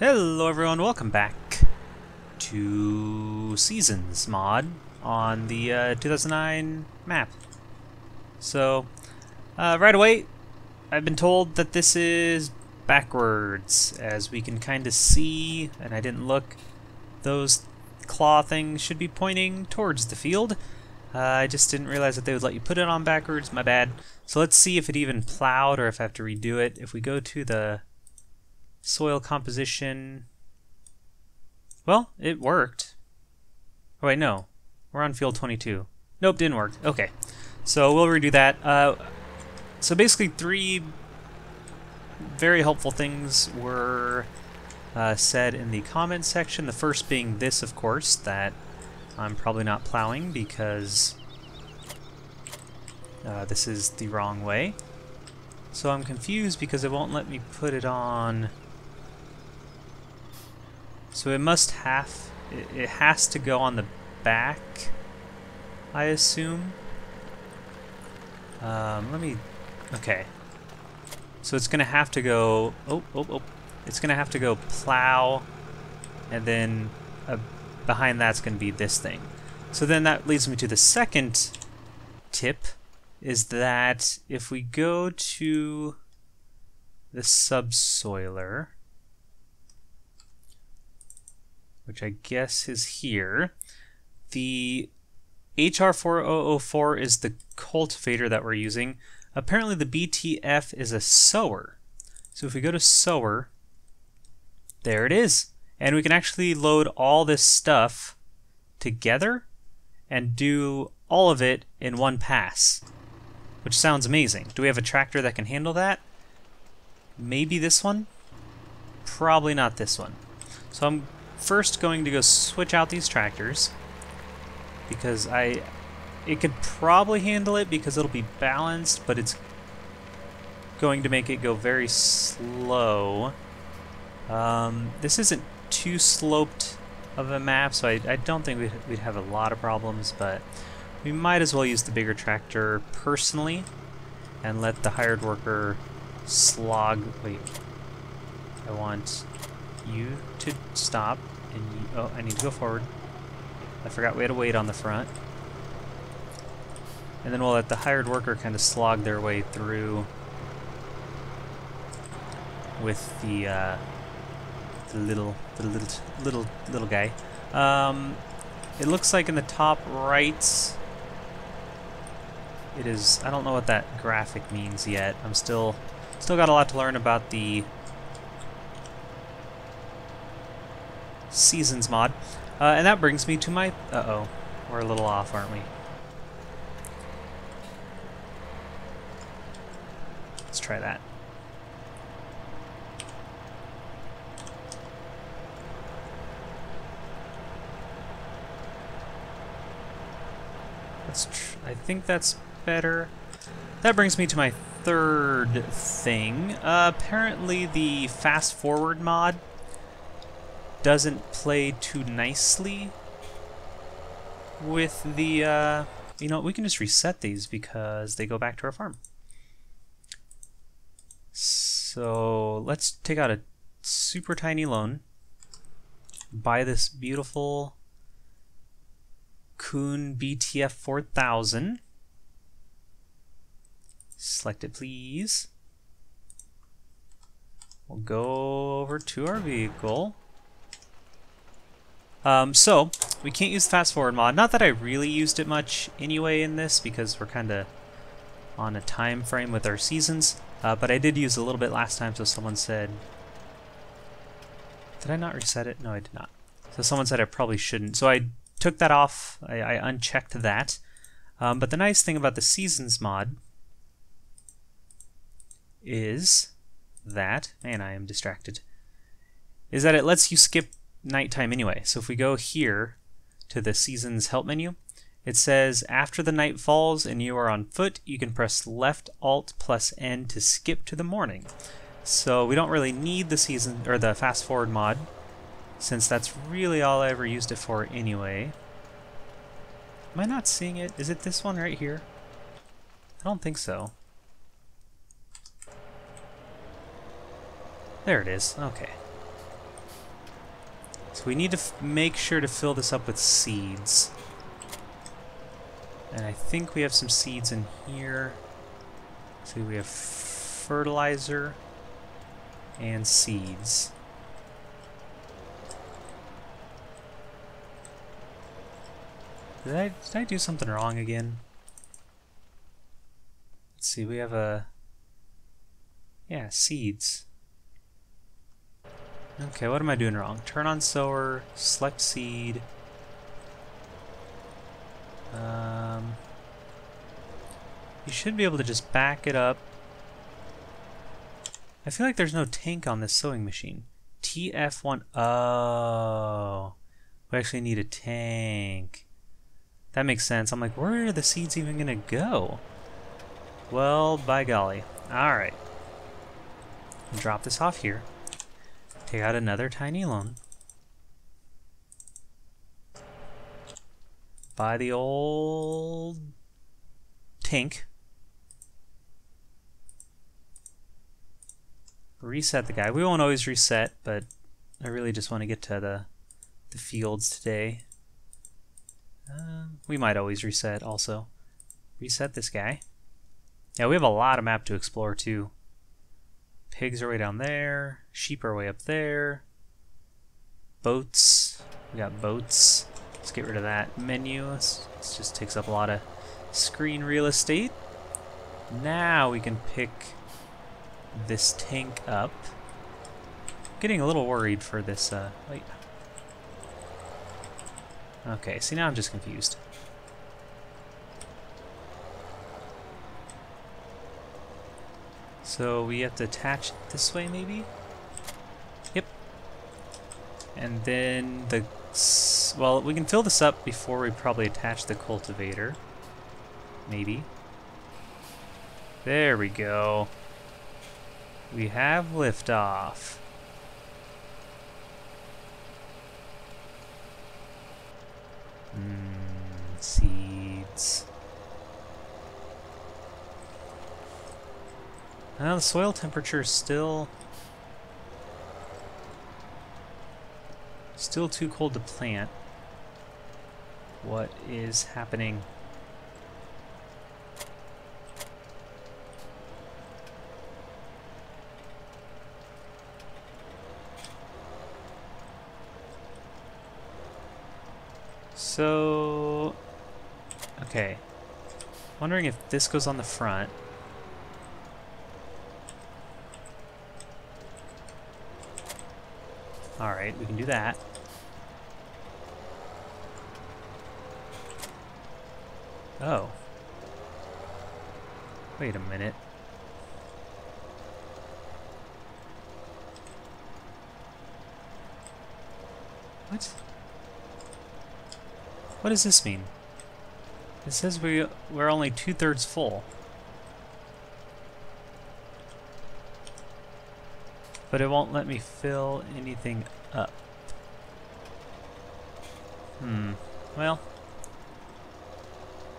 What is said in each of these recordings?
Hello everyone, welcome back to Seasons mod on the 2009 map. So, right away, I've been told that this is backwards, as we can kind of see, and I didn't look, those claw things should be pointing towards the field. I just didn't realize that they would let you put it on backwards, my bad. So let's see if it even plowed or if I have to redo it. If we go to the soil composition, well, it worked. Oh wait, no, we're on field 22. Nope, didn't work. Okay, so we'll redo that. So basically, three very helpful things were said in the comments section. The first being this, of course, that I'm probably not plowing because this is the wrong way. So I'm confused because it won't let me put it on. So it has to go on the back, I assume. Okay. So it's gonna have to go, it's gonna have to go plow, and then behind that's gonna be this thing. So then that leads me to the second tip, is that if we go to the subsoiler, which I guess is here, the HR4004 is the cultivator that we're using. Apparently the BTF is a sower. So if we go to sower, there it is. And we can actually load all this stuff together and do all of it in one pass, which sounds amazing. Do we have a tractor that can handle that? Maybe this one? Probably not this one. So I'm first going to go switch out these tractors because it could probably handle it because it'll be balanced, but it's going to make it go very slow. This isn't too sloped of a map, so I don't think we'd have a lot of problems, but we might as well use the bigger tractor personally and let the hired worker slog. Wait, I want you to stop, and you, oh, I need to go forward. I forgot we had to wait on the front. And then we'll let the hired worker kind of slog their way through with the little guy. It looks like in the top right, it is. I don't know what that graphic means yet. I'm still got a lot to learn about the Seasons mod. And that brings me to my... Uh-oh. We're a little off, aren't we? Let's try that. I think that's better. That brings me to my third thing. Apparently the fast forward mod doesn't play too nicely with the, you know, we can just reset these because they go back to our farm. So let's take out a super tiny loan, buy this beautiful Kuhn BTF 4000. Select it, please. We'll go over to our vehicle. So we can't use the fast forward mod. Not that I really used it much anyway in this because we're kind of on a time frame with our seasons. But I did use a little bit last time, so someone said... Did I not reset it? No, I did not. So someone said I probably shouldn't. So I took that off. I unchecked that. But the nice thing about the Seasons mod is that... Man, I am distracted. Is that it lets you skip nighttime anyway. So if we go here to the Seasons help menu, it says after the night falls and you are on foot, you can press left alt plus N to skip to the morning. So we don't really need the season or the fast forward mod, since that's really all I ever used it for anyway. Am I not seeing it? Is it this one right here? I don't think so. There it is. Okay. So we need to make sure to fill this up with seeds. And I think we have some seeds in here. So we have fertilizer and seeds. Did I do something wrong again? Let's see, we have yeah, seeds. Okay, what am I doing wrong? Turn on sower, select seed. You should be able to just back it up. I feel like there's no tank on this sewing machine. TF1. Oh, we actually need a tank. That makes sense. I'm like, where are the seeds even gonna go? Well, by golly. Alright. Drop this off here. Take out another tiny loan. Buy the old tank. Reset the guy. We won't always reset, but I really just want to get to the fields today. We might always reset also. Reset this guy. Yeah, we have a lot of map to explore too. Pigs are way down there. Sheep are way up there. Boats. We got boats. Let's get rid of that menu. This just takes up a lot of screen real estate. Now we can pick this tank up. Getting a little worried for this. Wait. Okay, see, now I'm just confused. So we have to attach it this way, maybe? Yep. And then well, we can fill this up before we probably attach the cultivator. Maybe. There we go. We have liftoff. Seeds. Now the soil temperature is still too cold to plant. What is happening? So, okay. Wondering if this goes on the front. Alright, we can do that. Oh. Wait a minute. What? What does this mean? It says we're only 2/3 full. But it won't let me fill anything up. Well,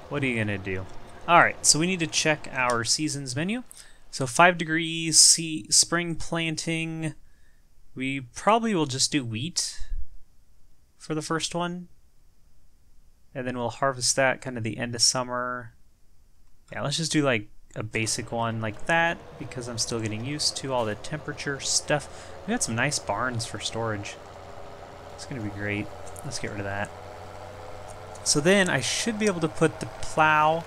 what are you gonna do? Alright, so we need to check our seasons menu. So 5 degrees, spring planting. We probably will just do wheat for the first one. And then we'll harvest that kind of the end of summer. Yeah, let's just do like a basic one like that because I'm still getting used to all the temperature stuff. We got some nice barns for storage. It's gonna be great. Let's get rid of that. So then I should be able to put the plow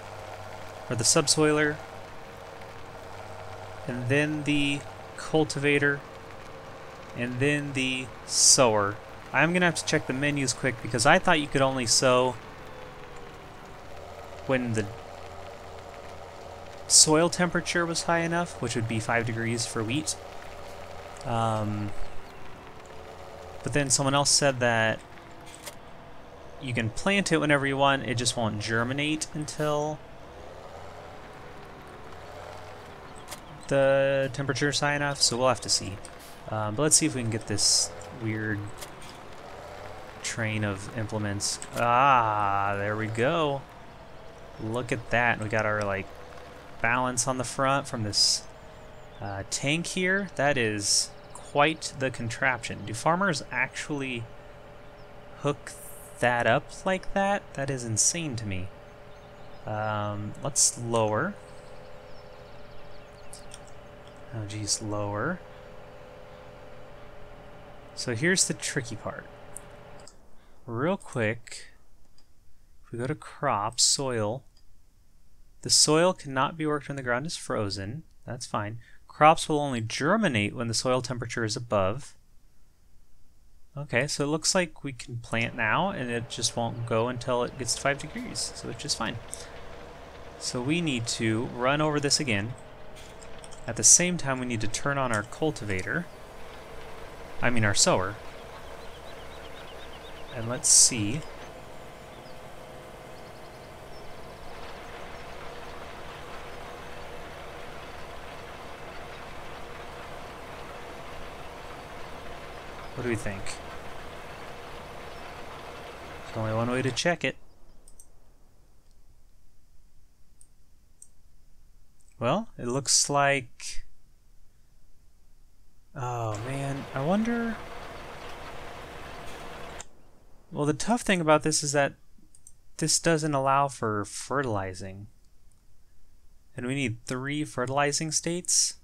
or the subsoiler and then the cultivator and then the sower. I'm gonna have to check the menus quick because I thought you could only sow when the soil temperature was high enough, which would be 5 degrees for wheat. But then someone else said that you can plant it whenever you want, it just won't germinate until the temperature is high enough, so we'll have to see. But let's see if we can get this weird train of implements. Ah, there we go. Look at that. We got our like balance on the front from this tank here. That is quite the contraption. Do farmers actually hook that up like that? That is insane to me. Let's lower. Oh geez, lower. So here's the tricky part. Real quick, if we go to crops, soil, the soil cannot be worked when the ground is frozen. That's fine. Crops will only germinate when the soil temperature is above. Okay, so it looks like we can plant now and it just won't go until it gets to 5 degrees, so it's just fine. So we need to run over this again. At the same time, we need to turn on our cultivator. I mean our sower. And let's see. What do we think? There's only one way to check it. Well, it looks like... Oh man, I wonder... Well, the tough thing about this is that this doesn't allow for fertilizing. And we need 3 fertilizing states.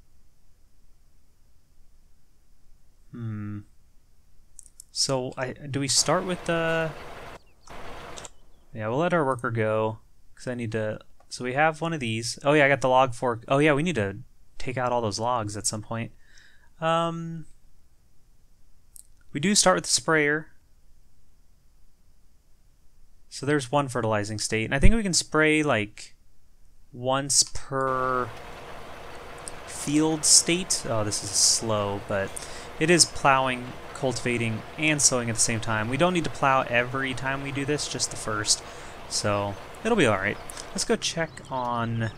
So, do we start with the... Yeah, we'll let our worker go, because I need to... So we have one of these. Oh yeah, I got the log fork. Oh yeah, we need to take out all those logs at some point. We do start with the sprayer. So there's one fertilizing state. And I think we can spray like once per field state. Oh, this is slow, but it is plowing, cultivating, and sowing at the same time. We don't need to plow every time we do this, just the first. So it'll be alright. Let's go check on...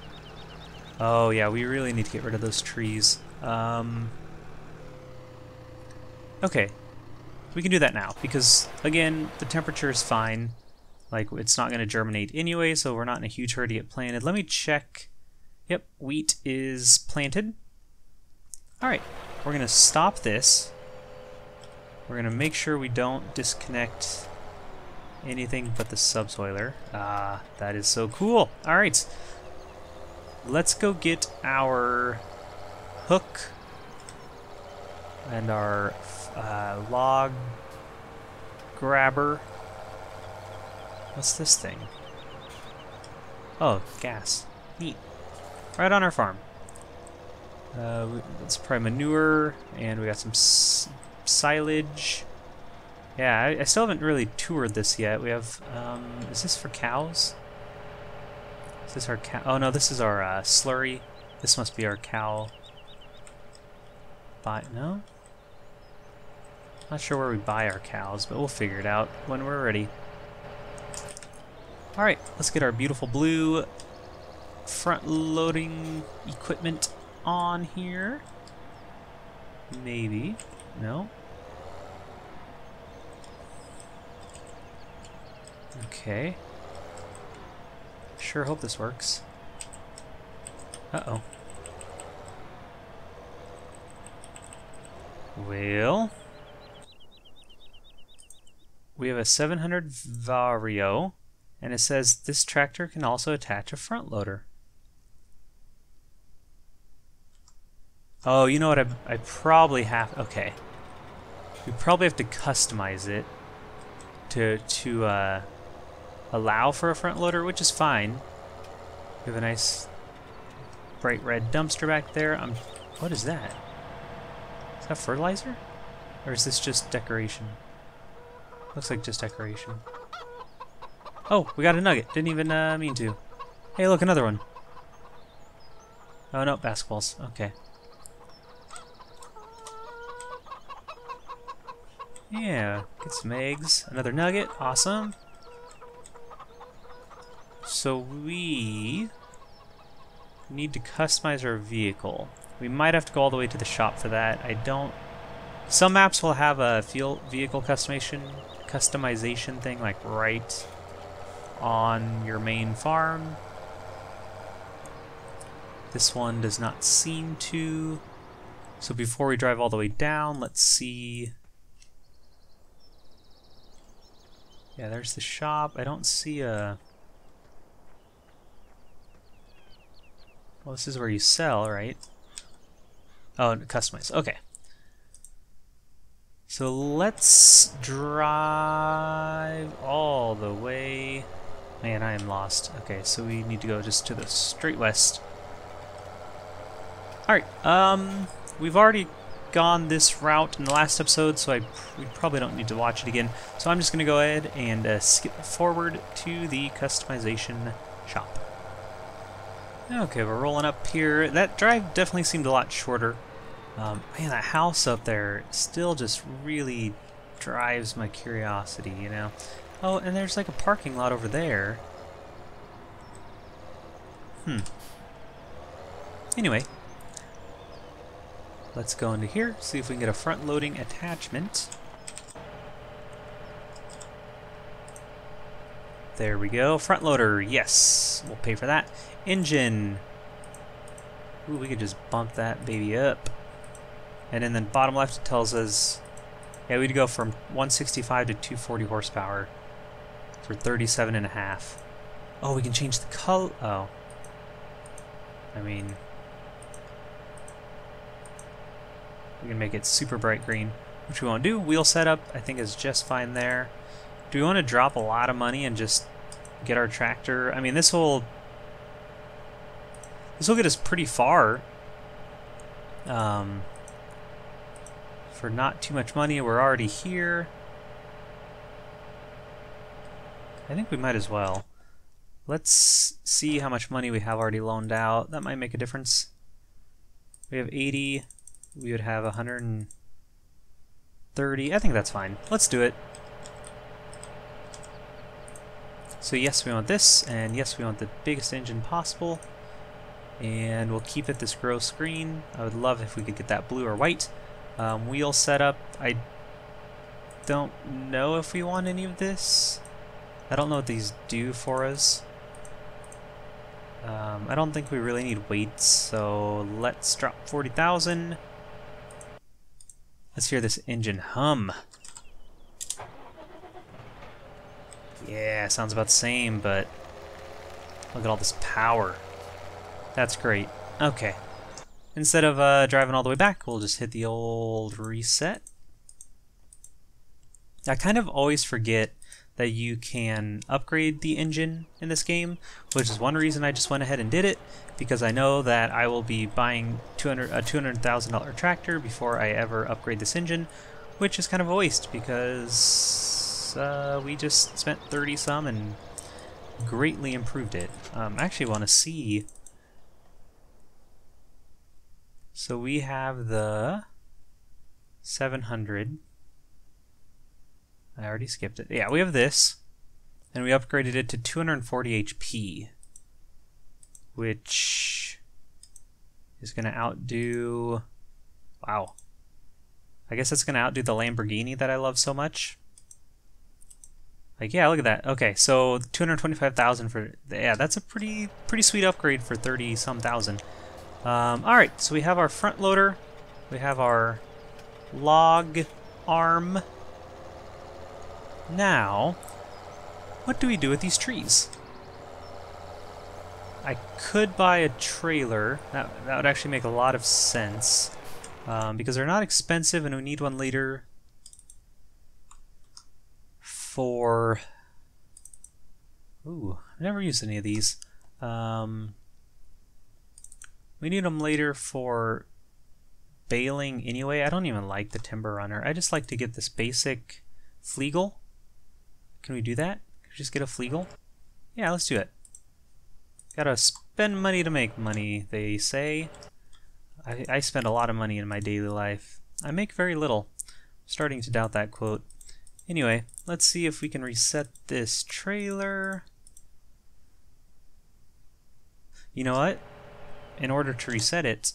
Oh yeah, we really need to get rid of those trees. Okay, we can do that now, because again, the temperature is fine. Like, it's not going to germinate anyway, so we're not in a huge hurry to get planted. Let me check. Yep, wheat is planted. Alright, we're going to stop this. We're going to make sure we don't disconnect anything but the subsoiler. Ah, that is so cool. Alright, let's go get our hook and our log grabber. What's this thing? Oh, gas. Neat. Right on our farm. Let's probably manure, and we got some silage. Yeah, I still haven't really toured this yet. We have, is this for cows? Is this our cow? Oh no, this is our slurry. This must be our cow. No? Not sure where we buy our cows, but we'll figure it out when we're ready. Alright, let's get our beautiful blue front-loading equipment on here. Maybe. No? Okay. Sure hope this works. Uh-oh. Well... We have a 700 Vario, and it says this tractor can also attach a front loader. Oh, you know what? I probably have... Okay. We probably have to customize it to allow for a front loader, which is fine. We have a nice bright red dumpster back there. What is that? Is that fertilizer? Or is this just decoration? Looks like just decoration. Oh, we got a nugget. Didn't even mean to. Hey, look, another one. Oh no, basketballs. Okay. Yeah, get some eggs. Another nugget. Awesome. So we need to customize our vehicle. We might have to go all the way to the shop for that. I don't... Some maps will have a vehicle customization thing, like right on your main farm. This one does not seem to. So before we drive all the way down, let's see. Yeah, there's the shop. I don't see a... Well, this is where you sell, right? Oh, customize. Okay. So let's drive all the way... Man, I am lost. Okay, so we need to go just to the straight west. Alright, we've already gone this route in the last episode, so we probably don't need to watch it again. So I'm just going to go ahead and skip forward to the customization shop. Okay, we're rolling up here. That drive definitely seemed a lot shorter. Man, that house up there still just really drives my curiosity, you know? Oh, and there's like a parking lot over there. Anyway. Let's go into here, see if we can get a front-loading attachment. There we go. Front loader, yes. We'll pay for that. Engine. Ooh, we could just bump that baby up. And then the bottom left it tells us, yeah, we'd go from 165 to 240 horsepower for 37.5. Oh, we can change the color. Oh. I mean, we can make it super bright green, which we won't do. Wheel setup, I think, is just fine there. Do we want to drop a lot of money and just get our tractor? I mean, this will get us pretty far. For not too much money, we're already here. I think we might as well. Let's see how much money we have already loaned out. That might make a difference. We have 80. We would have 130. I think that's fine. Let's do it. So yes, we want this, and yes, we want the biggest engine possible. And we'll keep it this gross green. I would love if we could get that blue or white. Wheel setup, I don't know if we want any of this. I don't know what these do for us. I don't think we really need weights, so let's drop 40,000. Let's hear this engine hum. Yeah, sounds about the same, but look at all this power. That's great. Okay. Instead of driving all the way back, we'll just hit the old reset. I kind of always forget that you can upgrade the engine in this game, which is one reason I just went ahead and did it, because I know that I will be buying a $200,000 tractor before I ever upgrade this engine, which is kind of a waste because we just spent 30 some and greatly improved it. I actually want to see. So we have the 700. I already skipped it. Yeah, we have this, and we upgraded it to 240 HP, which is going to outdo... Wow. I guess it's going to outdo the Lamborghini that I love so much. Like, yeah, look at that. Okay, so 225,000 for... Yeah, that's a pretty sweet upgrade for 30-some thousand. Alright, so we have our front loader. We have our log arm. Now, what do we do with these trees? I could buy a trailer. That would actually make a lot of sense. Because they're not expensive and we need one later for... Ooh, I've never used any of these. We need them later for baling anyway. I don't even like the timber runner. I just like to get this basic fleagle. Can we do that? Can we just get a fleagle? Yeah, let's do it. Gotta spend money to make money, they say. I spend a lot of money in my daily life. I make very little. I'm starting to doubt that quote. Anyway, let's see if we can reset this trailer. You know what? In order to reset it,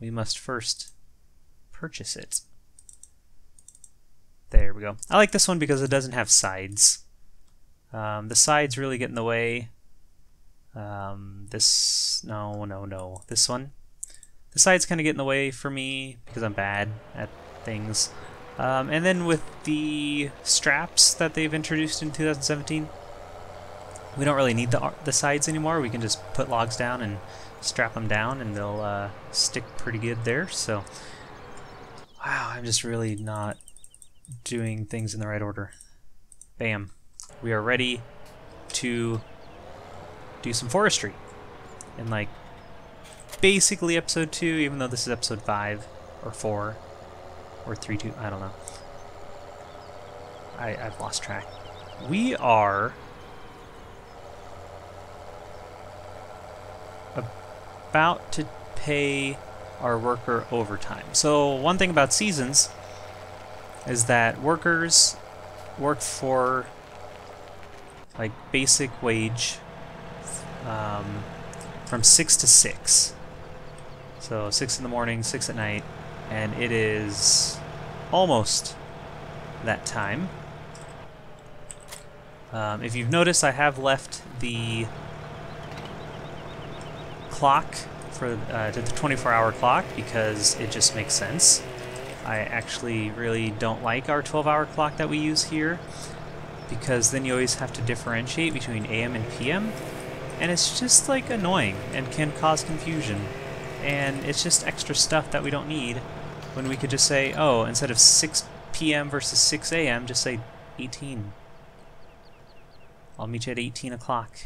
we must first purchase it. There we go. I like this one because it doesn't have sides. The sides really get in the way. This... No. This one. The sides kind of get in the way for me because I'm bad at things. And then with the straps that they've introduced in 2017, we don't really need the sides anymore. We can just put logs down and strap them down, and they'll stick pretty good there. So, wow, I'm just really not doing things in the right order. Bam. We are ready to do some forestry in, like, basically episode 2, even though this is episode 5 or 4 or 3, 2, I don't know. I've lost track. We are about to pay our worker overtime. So one thing about seasons is that workers work for like basic wage from 6 to 6. So 6 in the morning, 6 at night, and it is almost that time. If you've noticed, I have left the clock for to the 24-hour clock because it just makes sense. I actually really don't like our 12-hour clock that we use here, because then you always have to differentiate between AM and PM, and it's just like annoying and can cause confusion, and it's just extra stuff that we don't need when we could just say, oh, instead of 6 PM versus 6 AM, just say 18. I'll meet you at 18 o'clock.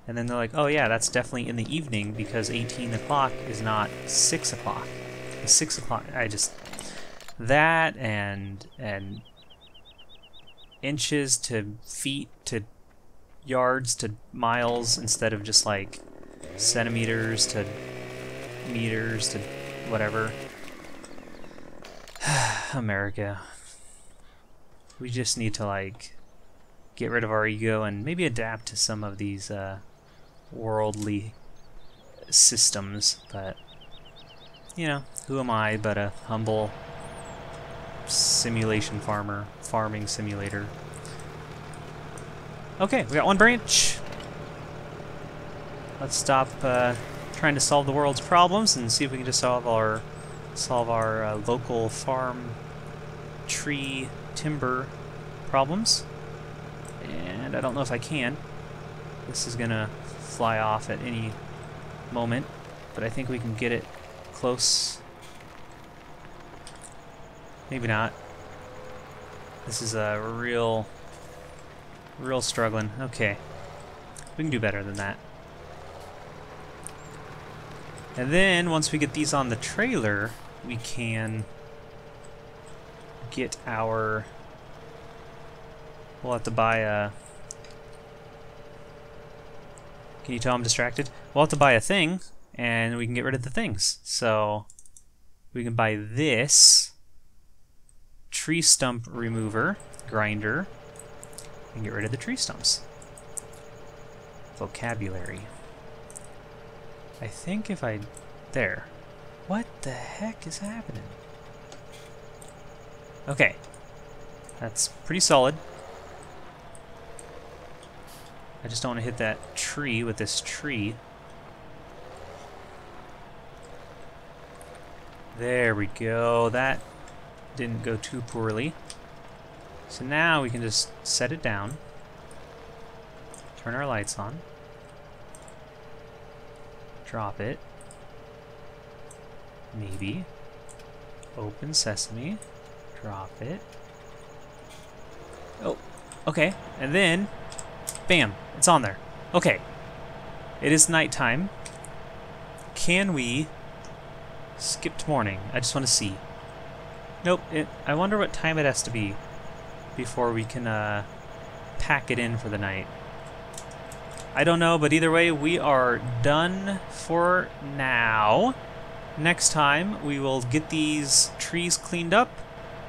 And then they're like, oh yeah, that's definitely in the evening because 18 o'clock is not 6 o'clock. 6 o'clock, that and inches to feet to yards to miles instead of just like centimeters to meters to whatever. America. We just need to like get rid of our ego and maybe adapt to some of these worldly systems, but you know, who am I but a humble simulation farming simulator. Okay, we got one branch. Let's stop trying to solve the world's problems and see if we can just solve our local farm tree timber problems. And I don't know if I can. This is gonna fly off at any moment, but I think we can get it close. Maybe not. This is a real struggling. Okay, we can do better than that. And then once we get these on the trailer, we can get our. We'll have to buy a. Can you tell I'm distracted? We'll have to buy a thing, and we can get rid of the things. So we can buy this tree stump remover grinder and get rid of the tree stumps. Vocabulary. I think if I... There. What the heck is happening? Okay. That's pretty solid. I just don't want to hit that tree with this tree. There we go. That didn't go too poorly. So now we can just set it down. Turn our lights on. Drop it. Maybe. Open sesame. Drop it. Oh, okay. And then, bam, it's on there. Okay. It is nighttime. Can we skip to morning? I just want to see. Nope. I wonder what time it has to be before we can pack it in for the night. I don't know, but either way, we are done for now. Next time, we will get these trees cleaned up,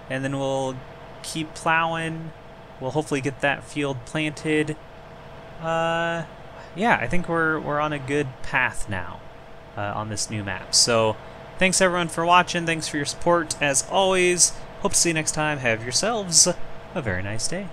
and then we'll keep plowing. We'll hopefully get that field planted. Yeah, I think we're on a good path now on this new map. So, thanks everyone for watching. Thanks for your support, as always. Hope to see you next time. Have yourselves a very nice day.